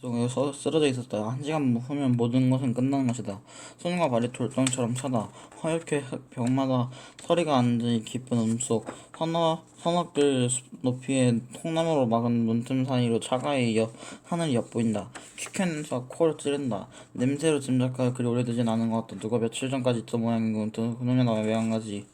속에 쓰러져 있었다. 1시간 후면 모든 것은 끝나는 것이다. 손과 발이 돌덩이처럼 차다. 허옇게 벽마다 서리가 앉은 깊은 음속, 서너길 높이의 통나무로 막은 문틈 사이로 차가이 하늘이 엿보인다. 퀴퀴한 냄새가 코를 찌른다. 냄새로 짐작하여 그리 오래되진 않은 것 같다. 누가 며칠 전까지 있던 모양이고 그놈이나 왜 안 가지지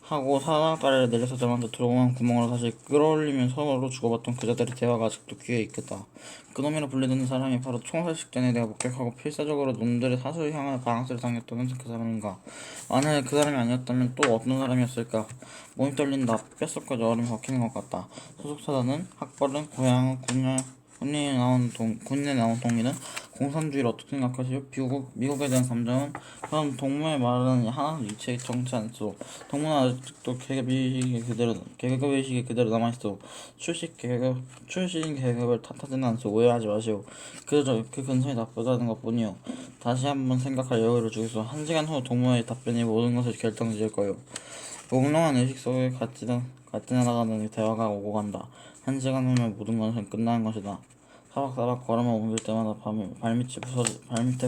하고 사다리를 내려서자마자 들어온 구멍으로 다시 끌어올리며 서로 주고받던 그자들의 대화가 아직도 귀에 익혔다. 그놈이라 불리던 사람이 바로 총살 직전에 내가 목격하고 필사적으로 놈들의 사수를 향하여 방아쇠를 당겼던 그 사람인가. 만약에 그 사람이 아니었다면 또 어떤 사람이었을까. 몸이 떨린다. 뼛속까지 얼음이 박히는 것 같다. 소속사단은 학벌은 고향은 군인에 나온 동리는 공산주의를 어떻게 생각하시오? 미국에 대한 감정은? 그럼 동무의 말은 하나도 이치에 정치 않소. 동무는 아직도 계급의식이 그대로 남아있어. 출신 계급을 탓하지는 않소. 오해하지 마시오. 그저 그 근성이 나쁘다는 것 뿐이요. 다시 한번 생각할 여유를 주겠소. 1시간 후 동무의 답변이 모든 것을 결정지을 거요. 몽롱한 의식 속에 같이 나가는 대화가 오고 간다. 1시간 후면 모든 것은 끝나는 것이다. 사박사박 걸음을 옮길 때마다 발밑에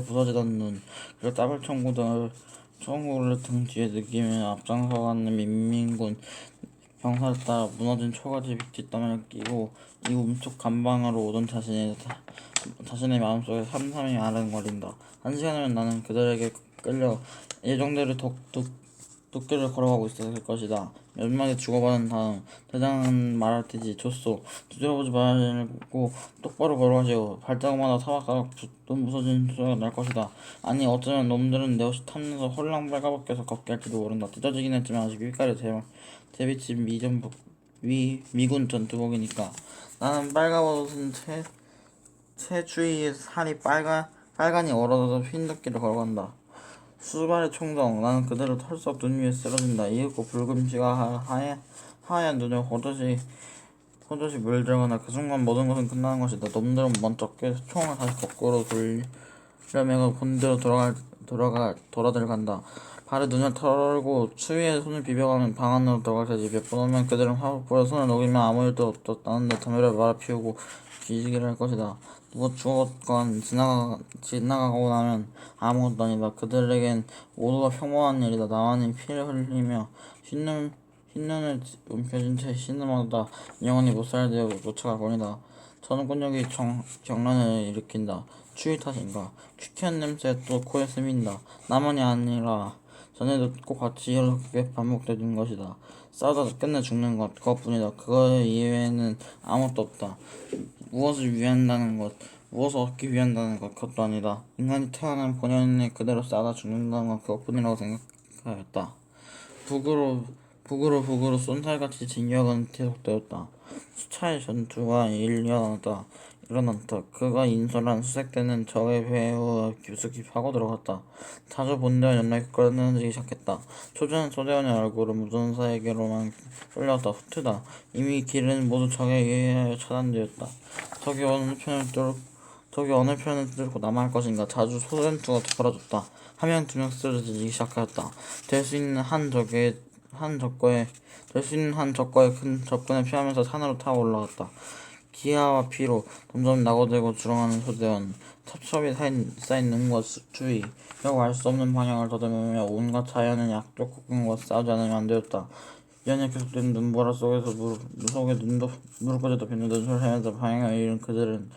부서지던 눈, 그리고 따블 총구를 등 뒤에 느끼며 앞장서가는 민민군 병사를 따라 무너진 초가지 뒷담화를 끼고 이 움쪽 감방으로 오던 자신의 마음속에 삼삼이 아른거린다. 1시간 후면 나는 그들에게 끌려 예정대로 도쿄를 걸어가고 있었을 것이다. 몇 마디 주고받은 다음 대장은 말할 테지. 좋소. 뒤돌아보지 말고 똑바로 걸어가시오. 발자국마다 사박사박 붙던 부서진 소리가 날 것이다. 아니 어쩌면 놈들은 내 옷이 탐나서 홀랑 빨가벗겨서 걷게 할지도 모른다. 찢어지긴 했지만 아직 윗가에 대비친 미군 전투복이니까. 나는 빨가벗은 채주위의 살이 빨간이 얼어서 흰도끼를 걸어간다. 수발의 총성. 나는 그대로 털썩 눈 위에 쓰러진다. 이윽고 붉은 피가 하얀 눈에 호젓이 물들거나 그 순간 모든 것은 끝나는 것이다. 놈들은 먼저 총을 다시 거꾸로 돌려매고 본대로 돌아들어간다. 발에 눈을 털고 추위에 손을 비벼가며 방 안으로 들어갈 테지. 몇 분 후면 그들은 화복부에 손을 녹이며 아무 일도 없었다는 듯 담배를 말아피우고 뒤지기를 할 것이다. 누가 죽었건 지나가고 나면 아무것도 아니다. 그들에겐 모두가 평범한 일이다. 나만이 피를 흘리며 흰눈을 움켜쥔 채 신음하다 영원히 못살되어 쫓아갈 뿐이다. 전군력이 경란을 일으킨다. 추위 탓인가? 퀴퀴한 냄새 또 코에 스민다. 나만이 아니라 전에도 똑같이 이렇게 반복되는 것이다. 싸우다 끝내 죽는 것, 그것뿐이다. 그거 이외에는 아무것도 없다. 무엇을 얻기 위한다는 것, 그것도 아니다. 인간이 태어난 본연에 그대로 싸다 죽는다는 것, 그것뿐이라고 생각하였다. 북으로 쏜살같이 진격은 계속되었다. 수차의 전투가 일어났다. 그가 인솔한 수색대는 적의 배후 깊숙이 파고 들어갔다. 자주 본대와 연락이 끊어지기 시작했다. 초조한 소대원의 얼굴은 무전사에게로만 끌려왔다. 후퇴다. 이미 길은 모두 적에 의하여 차단되었다. 적이 어느 편을 뚫고 남아할 것인가. 자주 소전투가 벌어졌다. 한 명 두 명 쓰러지기 시작하였다. 될 수 있는 한 적과의 큰 접근을 피하면서 산으로 타고 올라갔다. 기아와 피로 점점 낙오되고 줄어가는 소대원, 첩첩이 쌓인 눈과 추위, 결국 알 수 없는 방향을 더듬으며 온갖 자연의 약적 국경과 싸우지 않으면 안 되었다. 연일 계속된 눈보라 속에서 무속에 무릎까지 덮인 눈을 헤매다 방향을 잃은 그들은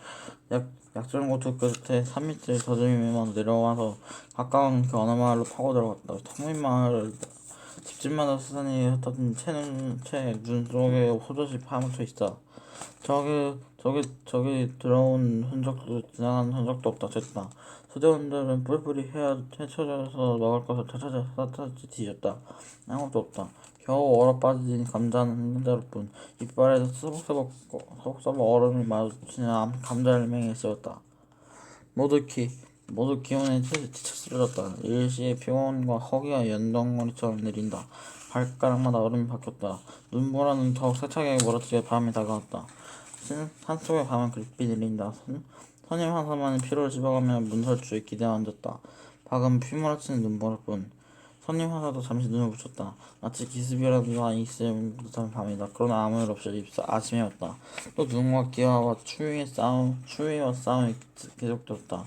약전고투 끝에 산밑을 더듬이며 내려와서 가까운 그 어느 마을로 파고 들어갔다. 텅빈 마을을 집집마다 수산이 흩어진 채 눈 속에 호젓이 파묻혀 있어. 저기 들어온 흔적도 지나간 흔적도 없다. 됐다. 소대원들은 뿔뿔이 헤쳐져서 먹을 것을 찾아 뒤졌다. 아무것도 없다. 겨우 얼어빠진 감자는 한 대로뿐. 이빨에서 서벅서벅 얼음이 마주치는 감자알맹이에 있었다. 모두 기운에 지쳐 쓰러졌다. 일시에 피곤과 허기가 연덩어리처럼 내린다. 발가락마다 얼음이 박혔다. 눈보라는 더욱 세차게 몰아치게 밤이 다가왔다. 산속의 밤은 그립이 내린다. 선임 하사만이 피로를 씹어가며 문설주에 기대어 앉았다. 밖은 휘몰아치는 눈보라뿐. 손님 하나도 잠시 눈을 붙였다. 마치 기습이라도 있을 듯한 밤이다. 그러나 아무 일 없이 아침이었다. 또 누군가 기아와 추위와 싸움이 계속되었다.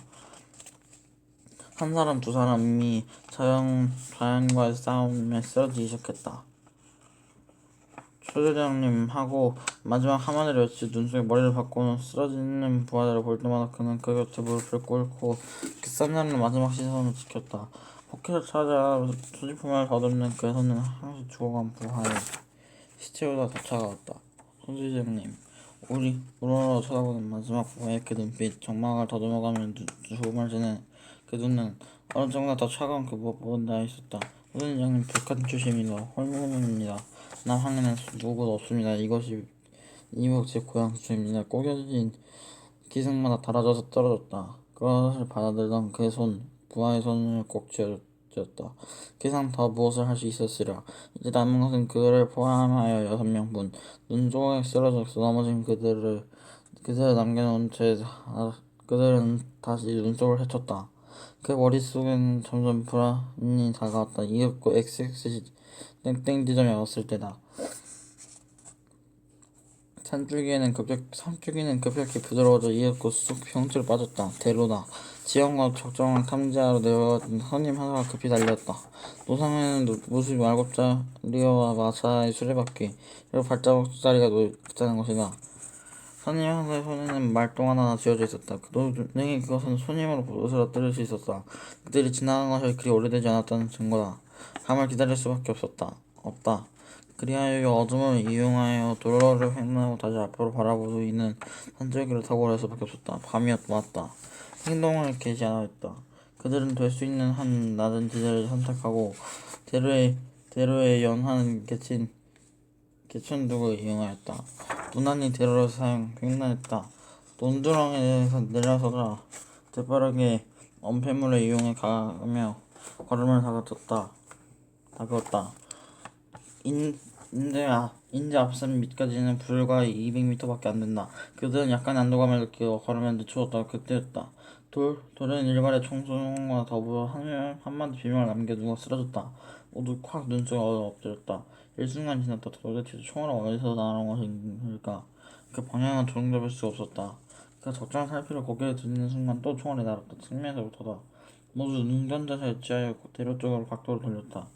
한 사람 두 사람이 자연과의 싸움에 쓰러지기 시작했다. 초대장님 하고 마지막 한마디를 외치 눈 속에 머리를 박고는 쓰러지는 부하들을 볼 때마다 그는 그 곁에 무릎을 꿇고 그 쌈나는 마지막 시선을 지켰다. 포켓을 찾아 소지품을 더듬는 그의 손은 항시 죽어간 부하의 시체보다 더 차가웠다. 초대장님 우리 우러러 쳐다보는 마지막 부하의 그 눈빛, 정막을 더듬어가며 죽음을 지는 그 눈은 어느 정도 더 차가운 그 무엇보다 있었다. 소대장님 북한 출신입니다. 홀몸입니다. 남한에는 누구도 없습니다. 이곳 제 고향 수입니다. 꼬겨진 기승마다 달아져서 떨어졌다. 그것을 받아들던 그의 손, 부하의 손을 꼭 쥐었다. 기상 더 무엇을 할 수 있었으랴. 이제 남은 것은 그를 포함하여 6명뿐. 눈 속에 쓰러져 넘어진 그들을 남겨놓은 채 그들은 다시 눈 속을 헤쳤다. 그 머릿속에는 점점 불안이 다가왔다. 이윽고 XX 땡땡 지점에 왔을 때다. 산줄기는 급격히 부드러워져 이윽고 쑥 평지로 빠졌다. 대로다. 지형과 적정한 탐지하러 내려왔던 손님 하나가 급히 달렸다. 노상에는 모습이 말곱자리와 마차의 수레바퀴 그리고 발자국자리가 있다는 것이다. 손님 하나의 손에는 말똥 하나 쥐어져 있었다. 능히 그것은 손님으로 옷을 뜯을 수 있었다. 그들이 지나간 것이 그리 오래되지 않았다는 증거다. 밤을 기다릴 수밖에 없다. 그리하여 어둠을 이용하여 도로를 횡단하고 다시 앞으로 바라보고 있는 산절기를 타고 갈 수밖에 없었다. 밤이 왔다. 행동을 개시하였다. 그들은 될 수 있는 한 낮은 지대를 선택하고 대로에 연한 개천둑을 이용하였다. 무난히 대로를 횡단했다. 논두렁에서 내려서라 재빠르게 엄폐물을 이용해 가며 걸음을 다그었다. 인제 앞선 밑까지는 불과 200m밖에 안 된다. 그들은 약간 안도감을 느끼고 걸으면 늦추었다. 그때였다. 돌은 일발의 총성과 더불어 한마디 비명을 남겨 누가 쓰러졌다. 모두 콱 눈속에 엎드렸다. 일순간 지났다. 도대체 총알은 어디서 나온 것일까? 그 방향은 조종잡을 수 없었다. 그 적절한 살피로 고개를 들이는 순간 또 총알이 날았다. 측면에서부터다. 모두 눈전자세에 취하여 대로 쪽으로 각도를 돌렸다.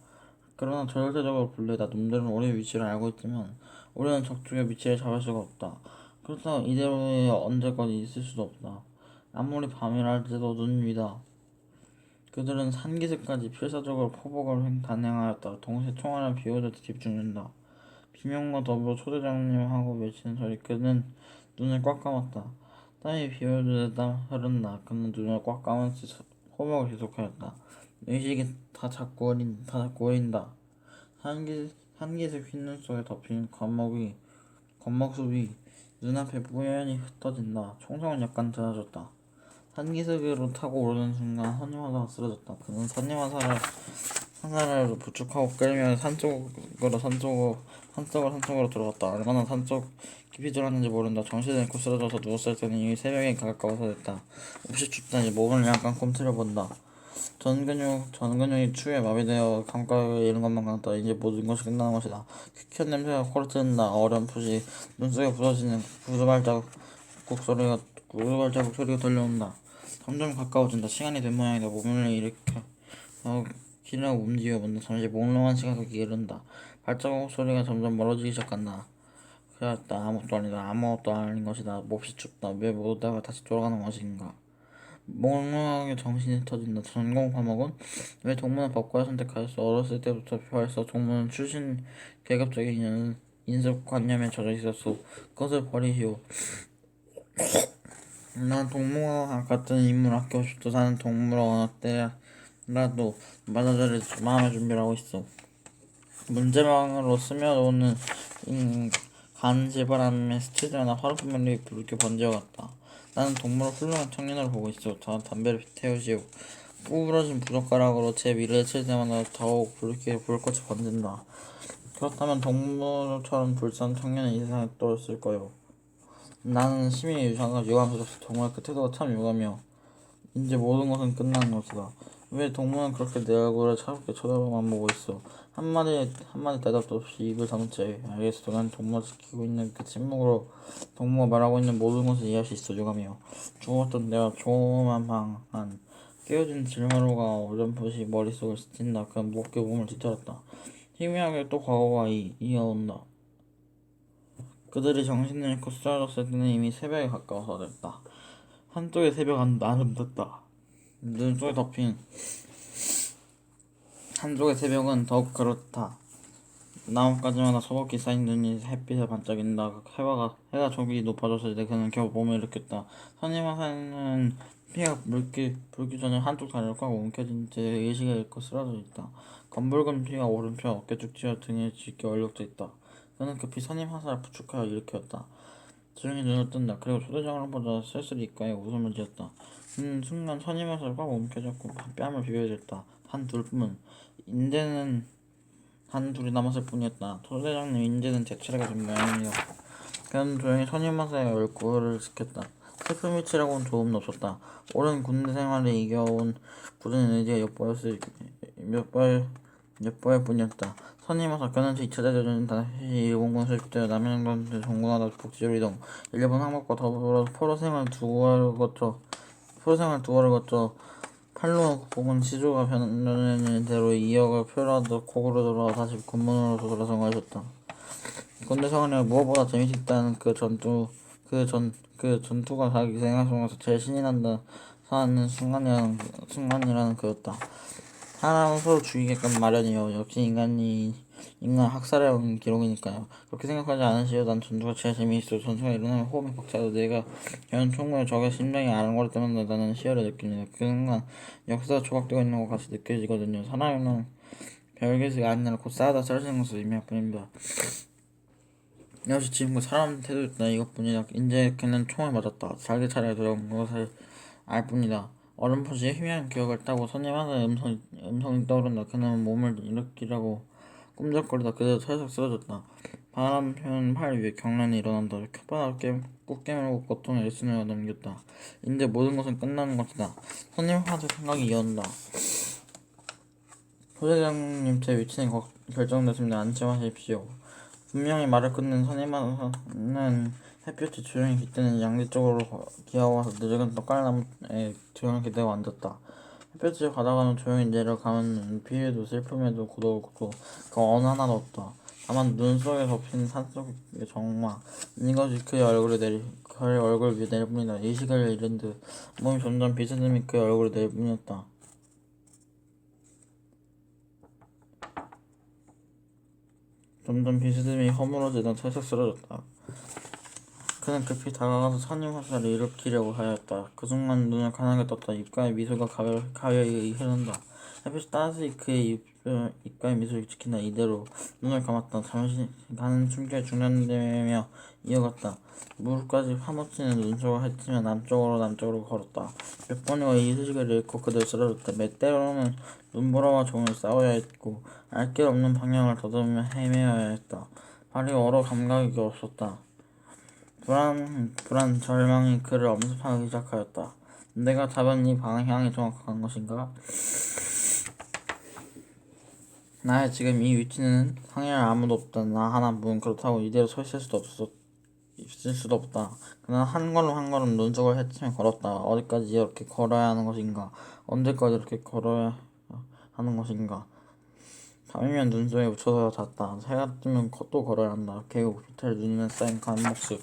그러나 절대적으로 불리하다. 놈들은 우리의 위치를 알고 있지만 우리는 적중의 위치를 잡을 수가 없다. 그렇다고 이대로에 언제까지 있을 수도 없다. 아무리 밤이라 할지도 눈 위다. 그들은 산기슭까지 필사적으로 포복을 단행하였다. 동시에 총알을 비워져 집중된다. 비명과 더불어 초대장님하고 외치는 소리. 그는 눈을 꽉 감았다. 땀이 비워지다 흐른다. 그는 눈을 꽉 감은 채 호복을 계속하였다. 의식이 다 자꾸 어린다. 한기색 흰눈 속에 덮인 검목숲이 눈앞에 뿌연히 흩어진다. 총성은 약간 드나졌다. 한기색으로 타고 오르는 순간 선임화사가 쓰러졌다. 그는 선임화사를 부축하고 끌며 산속으로 들어갔다. 얼마나 산속 깊이 들어갔는지 모른다. 정신을 잃고 쓰러져서 누웠을 때는 이미 새벽에 가까워서 됐다. 몹시 춥다니 몸을 약간 꿈틀어본다. 전근육이 추위에 마비되어 감각을 잃은 것만 같다. 이제 모든 것이 끝나는 것이다. 퀴퀴한 냄새가 코를 찌른다. 어렴풋이 눈속에 부서지는 구두발자국 소리가 들려온다. 점점 가까워진다. 시간이 된 모양이다. 몸을 일으켜 길을 움직여 본다. 잠시 몽롱한 시각이 이른다. 발자국 소리가 점점 멀어지기 시작한다. 그랬다. 아무것도 아닌 것이다. 몹시 춥다. 왜 모두가 다시 돌아가는 것인가? 몽롱하게 정신이 터진다. 전공 과목은 왜 동문은 법과를 선택하였어? 어렸을 때부터 표하였어. 동문은 출신 계급적인 인습관념에 젖어 있었소. 그것을 버리시오. 난 동무와 같은 인물을 아끼고 싶다. 나는 동물을 어느 때라도 맞아들일 마음의 준비를 하고 있어. 문제방으로 스며오는 간질바람에 스치지않아 화롯불이 붉게 번져갔다. 나는 동물을 훌륭한 청년으로 보고 있어. 담배를 태우시오. 구부러진 부젓가락으로 제 위를 칠 때마다 더욱 붉게 불꽃이 번진다. 그렇다면 동물처럼 불쌍한 청년은 이 세상에 또 있을 거요. 나는 심히 유감스럽소. 정말 그 태도가 참 유감이여. 이제 모든 것은 끝난 것이다. 왜 동무는 그렇게 내 얼굴을 차갑게 쳐다보고만 보고 있어? 한마디 대답도 없이 입을 다문 채 알겠어. 난 동무가 지키고 있는 그 침묵으로 동무가 말하고 있는 모든 것을 이해할 수 있어 줘가며 죽었던 내가 조그만 방안 깨어진 질문호가 어렴풋이 머릿속을 스친다. 그는 무겁게 몸을 뒤틀었다. 희미하게 또 과거가 이어온다. 그들이 정신을 잃고 쓰러졌을 때는 이미 새벽에 가까워서 됐다. 한쪽의 새벽은 나름됐다. 눈 속에 덮인 한쪽의 새벽은 더욱 그렇다. 나뭇가지마다 소복히 쌓인 눈이 햇빛에 반짝인다. 해가 조기 높아졌을 때 그는 겨우 몸을 일으켰다. 선임하사는 피가 붉기 전에 한쪽 다리를 꽉 움켜쥔 채 의식을 잃고 쓰러져 있다. 검붉은 피가 오른편 어깨 쪽지와 등에 짙게 얼룩져 있다. 그는 급히 선임하사를 부축하여 일으켰다. 조용히 눈을 뜬다. 그리고 초대장을 보자 쓸쓸히 입가에 웃음을 지었다. 순간 선임하사를 꽉 움켜쥐고 뺨을 비벼댔다. 단 둘뿐. 인제는 한 둘이 남았을 뿐이었다. 소대장님 인제는 제 차례가 된 모양입니다. 그는 조용히 선임하사의 얼굴을 지켰다. 슬픔이 치라고는 조금도 없었다. 오랜 군대 생활에 이겨온 굳은 의지가 엿보일 뿐이었다. 선임하사 그는 제2차 대전은 다시 일본군 수립되어 남양주를 종군하다 북지로 이동. 일본 항복과 더불어 포로 생활 두 월을 거쳐 팔로 복은 시조가 변하는 대로 2억을 표라도 고구려 돌아와 다시 군문으로 돌아선 것이었다. 군대 생활이 무엇보다 재밌었다는 그 전투가 자기 생활 속에서 제일 신이 난다 사는 순간이라는 그였다. 사람은 서로 죽이게끔 마련이요. 역시 인간 학살해온 기록이니까요. 그렇게 생각하지 않으시오. 난 전투가 제일 재미있어. 전투가 일어나면 호흡이 벅차도 내가 겨눈 총구에 적의 심장이 아른거릴 때마다 나는 희열을 느낍니다. 그 순간 역사가 조각되고 있는 것 같이 느껴지거든요. 사람은 별것이 아니라 곧 싸우다 쓰러지는 것을 의미할 뿐입니다. 역시 지금과 사람 태도였다. 이것뿐이다. 이제 걔는 총을 맞았다. 자기 차례가 돌아온 것을 알 뿐이다. 어렴풋이 희미한 기억을 따고 선임하는 음성이 떠오른다. 그는 몸을 일으키려고 꿈적거리다 그대로 살짝 쓰러졌다. 바람 펴는 팔 위에 경련이 일어난다. 혓바닥 꾹 깨물고 고통의 일순을 넘겼다. 이제 모든 것은 끝나는 것이다. 선임하는 생각이 이어온다. 소대장님 제 위치는 결정됐습니다. 안심하십시오. 분명히 말을 끊는 선임하는 햇볕이 조용히 깃드는 양지 쪽으로 기어와서 늙은 떡갈나무에 조용히 기대고 앉았다. 햇볕이 가다가는 조용히 내려가면 비에도 슬픔에도 고독도 그 어느 하나도 없다. 다만 눈 속에 덮인 산속의 정막 이것이 그의 얼굴 위에 내릴 뿐이다. 의식을 잃은 듯 몸이 점점 비스듬히 그의 얼굴에 내릴 뿐이었다. 점점 비스듬히 허물어지던 살짝 쓰러졌다. 그는 급히 다가가서 선임하사를 일으키려고 하였다. 그 순간 눈을 가늘게 떴다. 입가에 미소가 가벼이 흐른다. 햇빛이 따스히 그의 입가에 미소를 지킨다. 이대로 눈을 감았다. 잠시 가는 숨결이 중단되며 이어갔다. 무릎까지 파묻히는 눈속을 헤치며 남쪽으로 걸었다. 몇 번이고 이 소식을 잃고 그대로 쓰러졌다. 때로는 눈보라와 종을 싸워야 했고 알 길 없는 방향을 더듬으며 헤매어야 했다. 발이 얼어 감각이 없었다. 절망이 그를 엄습하기 시작하였다. 내가 잡은 이 방향이 정확한 것인가? 나의 지금 이 위치는 항해할 아무도 없다. 나 하나뿐. 그렇다고 이대로 서 있을 수도 없다. 그는 한 걸음 한 걸음 눈속을 헤치며 걸었다. 어디까지 이렇게 걸어야 하는 것인가? 언제까지 이렇게 걸어야 하는 것인가? 밤이면 눈 속에 묻혀서 잤다. 해가 뜨면 또 걸어야 한다. 계곡 비탈 눈에 쌓인 간목습.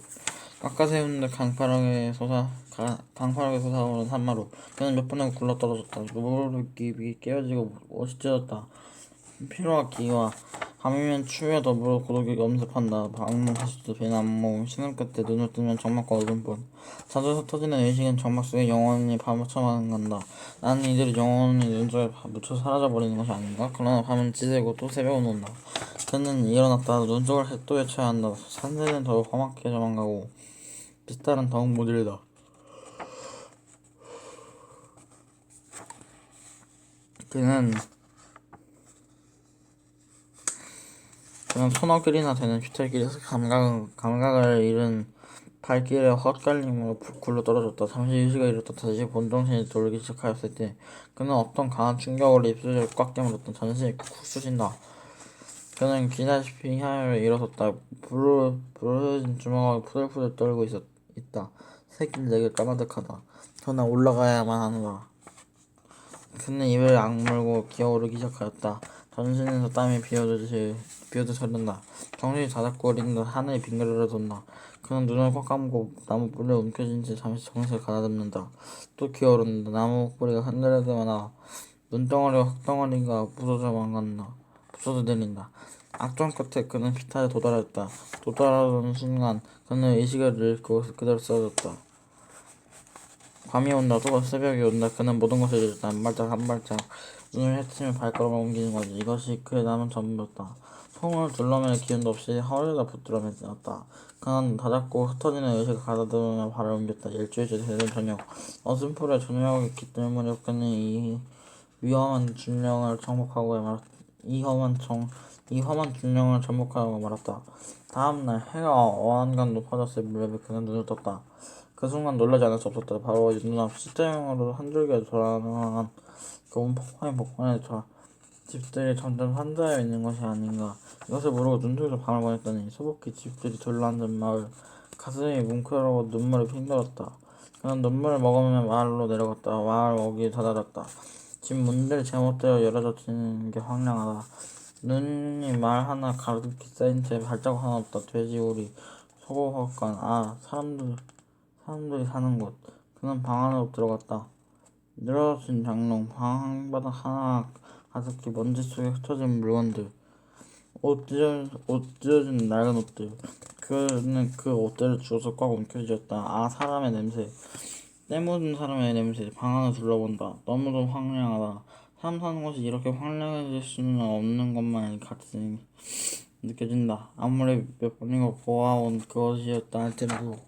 깎아세운 듯 강파르게 솟아오른 산마루. 그는 몇 번을 굴러떨어졌다. 무릎이 깨어지고 옷이 찢어졌다. 피로와 기와 밤이면 추위와 더불어 고독이 엄습한다. 방문 다시도 빈 안몸 신음 끝에 눈을 뜨면 정막과 어둠뿐. 자주 흩어지는 의식은 정막 속에 영원히 파묻혀만 간다. 나는 이들이 영원히 눈속에 묻혀 사라져버리는 것이 아닌가? 그러나 밤은 찌들고 또 새벽은 온다. 그는 일어났다. 눈속을 또 헤쳐야 한다. 산세는 더욱 험악해져만 가고 빗살은 더욱 무딜다. 그는 소너길이나 되는 빗털길에서 감각을 잃은 발길에 헛갈림으로 굴러 떨어졌다. 잠시 의식을 잃었다. 다시 본정신이 돌기 시작하였을 때 그는 어떤 강한 충격으로 입술을 꽉 깨물었다. 전신이 쿡 쑤신다. 그는 기다시피 하늘을 일어섰다. 부르진 주먹이 푸들푸들 떨고 있다. 새끼는 내게 까마득하다. 그러나 올라가야만 하노라. 그는 입을 악물고 기어오르기 시작하였다. 전신에서 땀이 비오듯 흐른다. 정신이 자작거리는 듯 하늘이 빙그르르 돈다. 그는 눈을 꽉 감고 나무 뿌리에 움켜쥔 채 잠시 정신을 가다듬는다. 또 기어오른다. 나무 뿌리가 흔들릴 때마다 눈덩어리와 흙덩어리가 부서져 내린다. 악정 끝에 그는 피탈에 도달하였다. 도달하던 순간 그는 의식을 잃고 그대로 쓰러졌다. 밤이 온다. 또 새벽이 온다. 그는 모든 것을 잃었다. 한 발짝 한 발짝 눈을 헤치며 발걸음을 옮기는 거지. 이것이 그의 남은 전부였다. 손을 둘러맬 기운도 없이 허리가 붙들어 맸다. 그는 다잡고 흩어지는 의식을 가다듬으며 발을 옮겼다. 일주일째 되는 저녁. 어슴풀에 저녁이었기 때문에 그는 이 위험한 중령을 정복하고 말았다. 다음 날 해가 어안간 높아졌을 무렵에 그는 눈을 떴다. 그 순간 놀라지 않을 수 없었다. 바로 눈앞 시대형으로 한 줄기에 돌아가는 그 폭포의 복판에 집들이 점점 산자해 있는 것이 아닌가. 이것을 모르고 눈뜨고서 밤을 보냈더니 소복히 집들이 둘러앉은 마을. 가슴이 뭉클하고 눈물이 핑들었다. 그는 눈물을 머금으며 마을로 내려갔다. 마을 어귀에 다다랐다. 집 문들이 제멋대로 열어젖히는 게 황량하다. 눈이 말 하나 가득히 쌓인 채 발자국 하나 없다. 돼지, 오리, 소고헛간, 사람들이 사는 곳. 그는 방 안으로 들어갔다. 늘어진 장롱, 방 한바닥 하나 가득히 먼지 속에 흩어진 물건들, 옷 찢어진 낡은 옷들. 그는 그 옷들을 주워서 꽉 움켜쥐었다. 사람의 냄새. 때 묻은 사람의 냄새. 방 안을 둘러본다. 너무도 황량하다. 사람 사는 곳이 이렇게 황량해질 수는 없는 것만 같이 느껴진다. 아무리 몇 번이고 보아온 그것이었다 할지라도.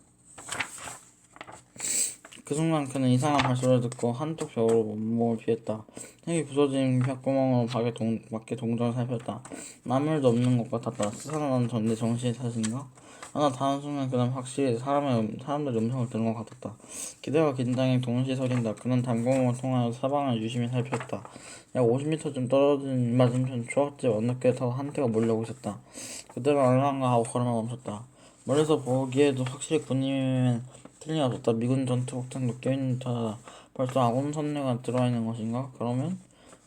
그 순간 그는 이상한 발소리를 듣고 한쪽 벽으로 몸을 피했다. 핵이 부서진 벽구멍으로 밖에 동전을 살폈다. 아무 일도 없는 것 같았다. 스산한 내 정신의 탓인가? 그러나 다음 순간 그는 확실히 사람들의 음성을 들은 것 같았다. 기대와 긴장이 동시에 서린다. 그는 담구멍을 통하여 사방을 유심히 살폈다. 약 50m쯤 떨어진 맞은편 초가집 언덕길에서 한 대가 몰려오고 있었다. 그대로 얼랑가 하고 걸음을 멈췄다. 멀리서 보기에도 확실히 군인이면 틀림없었다. 미군 전투 복장도 껴있는 듯하다. 벌써 아군 선대가 들어와 있는 것인가? 그러면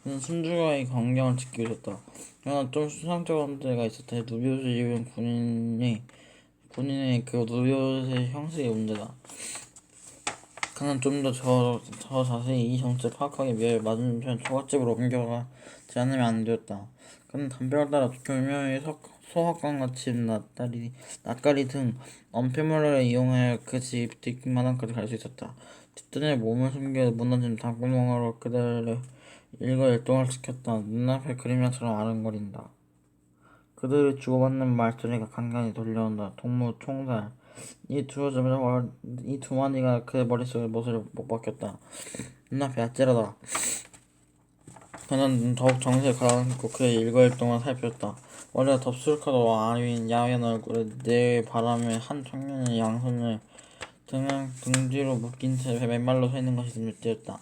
그는 숨죽여 경경을 지키고 있었다. 그러나 좀 수상쩍은 데가 있었다. 누비옷을 입은 군인의 그 누비옷의 형식이 문제다. 그는 좀 더 자세히 이 정체를 파악하기 위해 맞은편 초가집으로 옮겨가지 않으면 안 되었다. 그는 담벼락 따라 교묘히 소학관같이 낯가리 등 엄폐물을 이용하여 그 집 뒷마당까지 갈 수 있었다. 뒷뜰에 몸을 숨겨 무너진 담구멍으로 그들의 일거일동을 지켰다. 눈앞에 그림자처럼 아른거린다. 그들이 주고받는 말소리가 간간히 들려온다. 동무, 총살. 이 두 마디가 그의 머릿속에 못을 못 박혔다. 눈앞이 아찔하다. 그는 더욱 정신을 가라앉고 그의 일거일동을 살폈다. 머리가 덥수룩하고 아린 야윈 얼굴에 내 바람에 한 청년이 양손을 등 뒤로 묶인 채 맨발로 서 있는 것이 눈에 띄었다.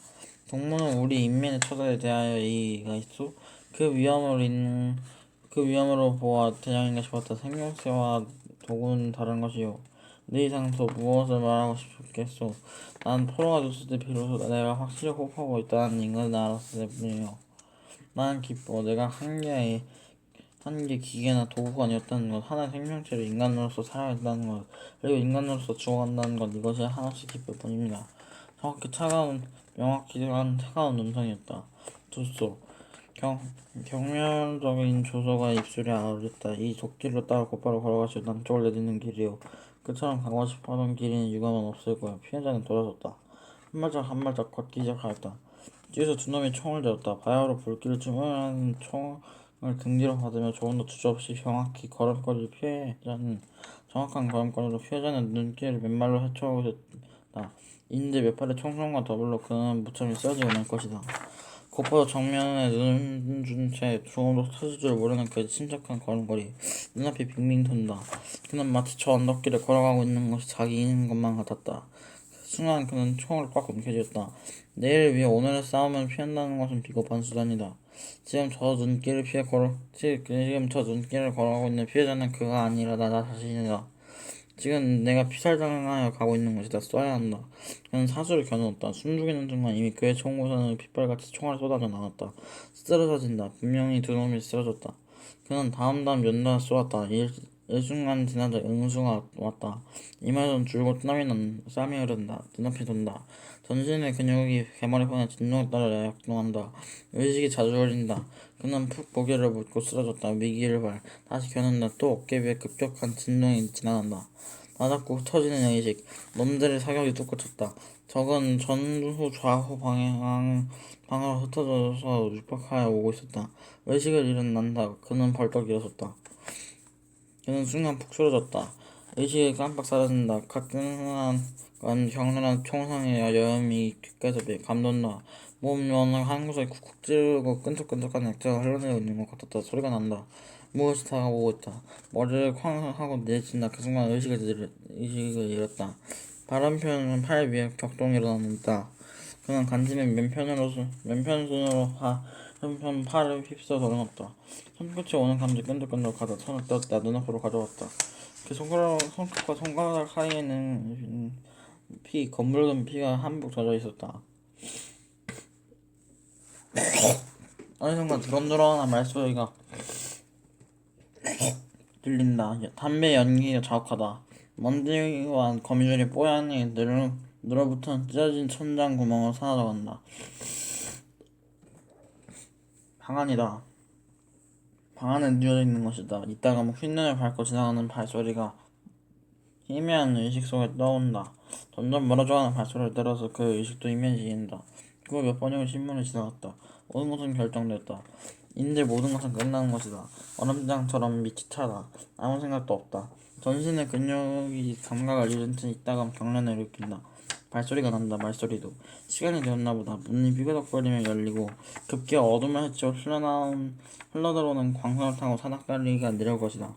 동무는 우리 인민의 처사에 대하여 이의가 있소? 그 위험으로 보아 대장인가 싶었다. 생명체와 도구는 다른 것이요. 네 이상 더 무엇을 말하고 싶겠소? 난 포로가 됐을 때 비로소 내가 확실히 호흡하고 있다는 인간을 알았을 뿐이요. 나는 기뻐. 내가 한 게 기계나 도구가 아니었다는 것, 하나의 생명체로 인간으로서 살아있다는 것, 그리고 인간으로서 죽어간다는 것, 이것이 하나씩 기쁠 뿐입니다. 명확한 차가운 음성이었다. 두소. 경멸적인 조소가 입술에 아우렸다. 이 족길로 따라 곧바로 걸어가시오. 남쪽을 내딛는 길이요. 그처럼 가고 싶어하던 길이는 유감은 없을 거야. 피해자는 돌아섰다. 한 발짝 한 발짝 걷기 시작하였다. 뒤에서 두 놈이 총을 들었다. 바야흐로 불길을 주문하는 총을 등 뒤로 받으며 조금 더 주저없이 정확한 걸음걸이로 피해자는 눈길을 맨발로 헤쳐오고 있었다. 이제 몇 발의 총성과 더불어 그는 무참히 쓰러지고 말 것이다. 곧바로 정면에 눈 준 채 조금도 터질 줄 모르는 그 침착한 걸음걸이. 눈앞이 빙빙 돈다. 그는 마치 저 언덕길을 걸어가고 있는 것이 자기인 것만 같았다. 그 순간 그는 총을 꽉 움켜쥐었다. 내일을 위해 오늘의 싸움을 피한다는 것은 비겁한 수단이다. 지금 저 눈길을 걸어가고 있는 피해자는 그가 아니라 나 자신이다. 지금 내가 피살당하여 가고 있는 것이다. 쏴야 한다. 그는 사수를 겨누었다. 숨죽이는 순간 이미 그의 총구선은 핏발같이 총알이 쏟아져 나갔다. 쓰러져진다. 분명히 두 놈이 쓰러졌다. 그는 다음 연달아 쏘았다. 일순간 지나자 응수가 왔다. 이마에선 줄곧 땀이 흐른다. 눈앞이 돈다. 전신의 근육이 개머리판에 진동에 따라 약동한다. 의식이 자주 흐린다. 그는 푹 고개를 묻고 쓰러졌다. 위기를 다시 겨눈다. 또 어깨 위에 급격한 진동이 지나간다. 나잡고 터지는 의식. 놈들의 사격이 뚝 그쳤다. 적은 전후 좌우 방으로 흩어져서 육박하여 오고 있었다. 의식을 잃은 난다. 그는 벌떡 일어섰다. 그는 순간 푹 쓰러졌다. 의식이 깜빡 사라진다. 가뜩한 격렬한 총상의 여염이 귓가에서 감돈다. 몸 어느 한 곳에 쿡쿡 찌르고 끈적끈적한 액체가 흘러내리고 있는 것 같았다. 소리가 난다. 무엇이 다가오고 있다. 머리를 쾅 하고 내친다. 그 순간 의식을 잃었다. 바람표는 팔 위에 격동이 일어났다. 그는 간지맨 맨편손으로 한편 팔을 휩쓸어 더듬었다. 손끝이 오는 감지 끈적끈적하다. 손을 떴다. 눈앞으로 가져왔다. 그 손끝과 손가락 사이에는 검붉은 피가 한복 젖어 있었다. 어느 순간 드럼드럼한 말소리가 들린다. 담배 연기가 자욱하다. 먼지와 거미줄이 뽀얀히 늘어붙은 찢어진 천장 구멍으로 사라져간다. 방안이다. 방 안에 누워져 있는 것이다. 이따가 흰눈을 밟고 지나가는 발소리가 희미한 의식 속에 떠온다. 점점 멀어져가는 발소리를 따라서 그 의식도 희미해진다. 그거 몇 번이고 신문을 지나갔다. 모든 것은 결정됐다. 이제 모든 것은 끝나는 것이다. 얼음장처럼 밑이 차다. 아무 생각도 없다. 전신의 근육이 감각을 잃은 채 있다가 경련을 일으킨다. 발소리가 난다. 말소리도. 시간이 되었나 보다. 문이 비그덕거리며 열리고 급기야 어둠을 헤쳐 흘러들어오는 광선을 타고 사닥다리가 내려올 것이다.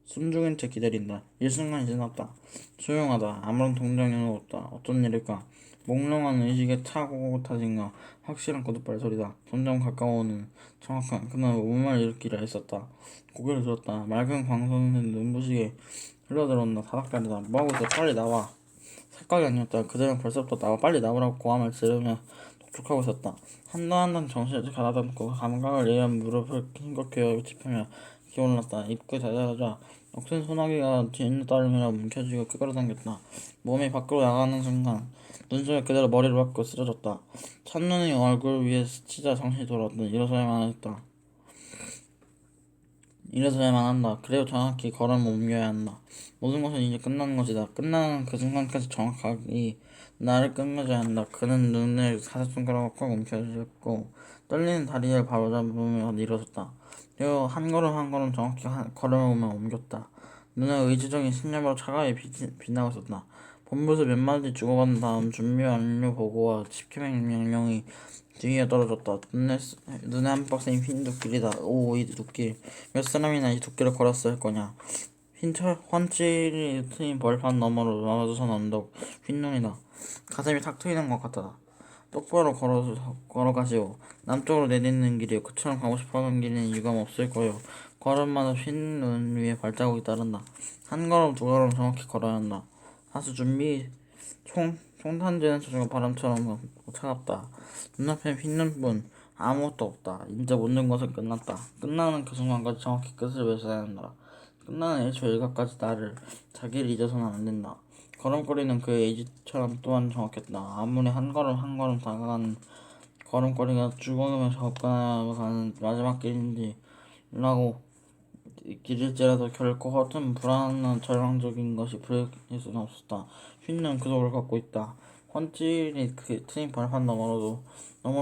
숨죽인 채 기다린다. 일순간이 지났다. 조용하다. 아무런 동정이 없다. 어쩐 일일까? 몽롱한 의식에 차고 타진가. 확실한 고드발소리다. 점점 가까워오는 정확한 그는 우음을 일으키려 했었다. 고개를 들었다. 맑은 광선은 눈부시게 흘러들어온다. 사닥다리다. 뭐하고 있어? 빨리 나와. 착각이 아니었다. 그들은 벌써부터 빨리 나오라고 고함을 지르며 독촉하고 있었다. 한 단 한 단 정신을 가다듬고 감각을 잃은 무릎을 힘껏 짚으며 기어올랐다. 입구에 다다르자 억센 소나기가 뒤따르며 뭉켜쥐고 끌어당겼다. 몸이 밖으로 나가는 순간 눈썹에 그대로 머리를 박고 쓰러졌다. 첫눈이 얼굴 위에 스치자 정신이 돌아왔다. 일어서야만 한다. 그래도 정확히 걸음을 옮겨야 한다. 모든 것은 이제 끝나는 것이다. 끝나는 그 순간까지 정확하게 나를 끝맺어야 한다. 그는 눈을 사자손가락으로 꽉 움켜쥐고 떨리는 다리를 바로잡으며 일어섰다. 그리고 한 걸음 한 걸음 정확히 걸음을 옮겼다. 눈에 의지적인 신념으로 차가이 빛나고 있었다. 본부에서 몇 마디 주고받은 다음 준비 완료 보고와 집행 명령이 뒤에 떨어졌다. 눈에 한 박스인 흰 도끼리다. 오, 이 도끼. 몇 사람이나 이 도끼를 걸었을 거냐. 환칠이 트인 벌판 너머로 나와서선 언덕. 흰눈이다. 가슴이 탁 트이는 것 같다. 똑바로 걸어가시오. 남쪽으로 내딛는 길이요. 그처럼 가고 싶어하는 길은 유감없을 거요. 걸음마다 흰 눈 위에 발자국이 따른다. 한 걸음 두 걸음 정확히 걸어야 한다. 하수 준비. 총탄지는 저녁 바람처럼 차갑다. 눈앞엔 흰눈뿐 아무것도 없다. 이제 모든 것은 끝났다. 끝나는 그 순간까지 정확히 끝을 맺어야 한다. 끝나는 애초 일각까지 자기를 잊어서는 안 된다. 걸음걸이는 그의 의지처럼 또한 정확했다. 아무리 한 걸음 한 걸음 다가가는 걸음걸이가 죽어가며 접근하는 마지막 길일지라도 결코 허튼 불안한 절망적인 것이 불일 수는 없었다. 흰눈 그 속을 걷고 있다. 헌칠이 그 트인 발판 너머로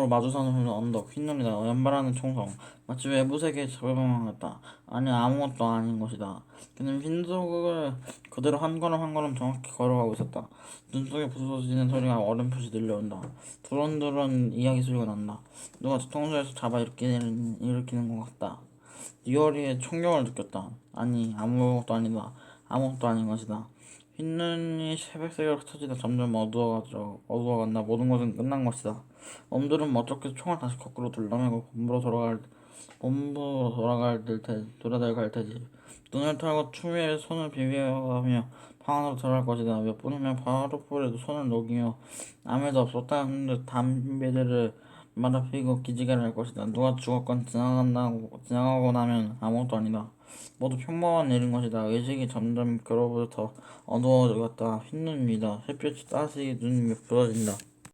마주서는 hul 언덕 흰눈이다 연발하는 총성 마치 외부 세계에 적응하였다. 아니 아무것도 아닌 것이다. 그는 흰속을 그대로 한 걸음 한 걸음 정확히 걸어가고 있었다. 눈속에 부서지는 소리가 어렴풋이 들려온다. 두런두런 이야기 소리가 난다. 누가 뒤통수에서 잡아 일으키는 것 같다. 리어리의 총력을 느꼈다. 아니 아무것도 아니다. 아무것도 아닌 것이다. 흰눈이 새벽새벽 터지다 점점 어두워간다. 모든 것은 끝난 것이다. 놈들은 어떻게 총을 다시 거꾸로 둘러매고 본부로 돌아갈 갈 테지. 눈을 털고 추위에 손을 비벼가며 방 안으로 들어갈 것이다. 몇 분이면 바로 볼에도 손을 녹이며 아무 일도 없었다는 듯 담배들을 말아 피고 기지개를 할 것이다. 누가 죽었건 지나가고 나면 아무것도 아니다. 모두 평범한 일인 것이다. 의식이 점점 그로부터 어두워졌다. 흰 눈 위다. 햇볕이 따스히 눈이 부러진다.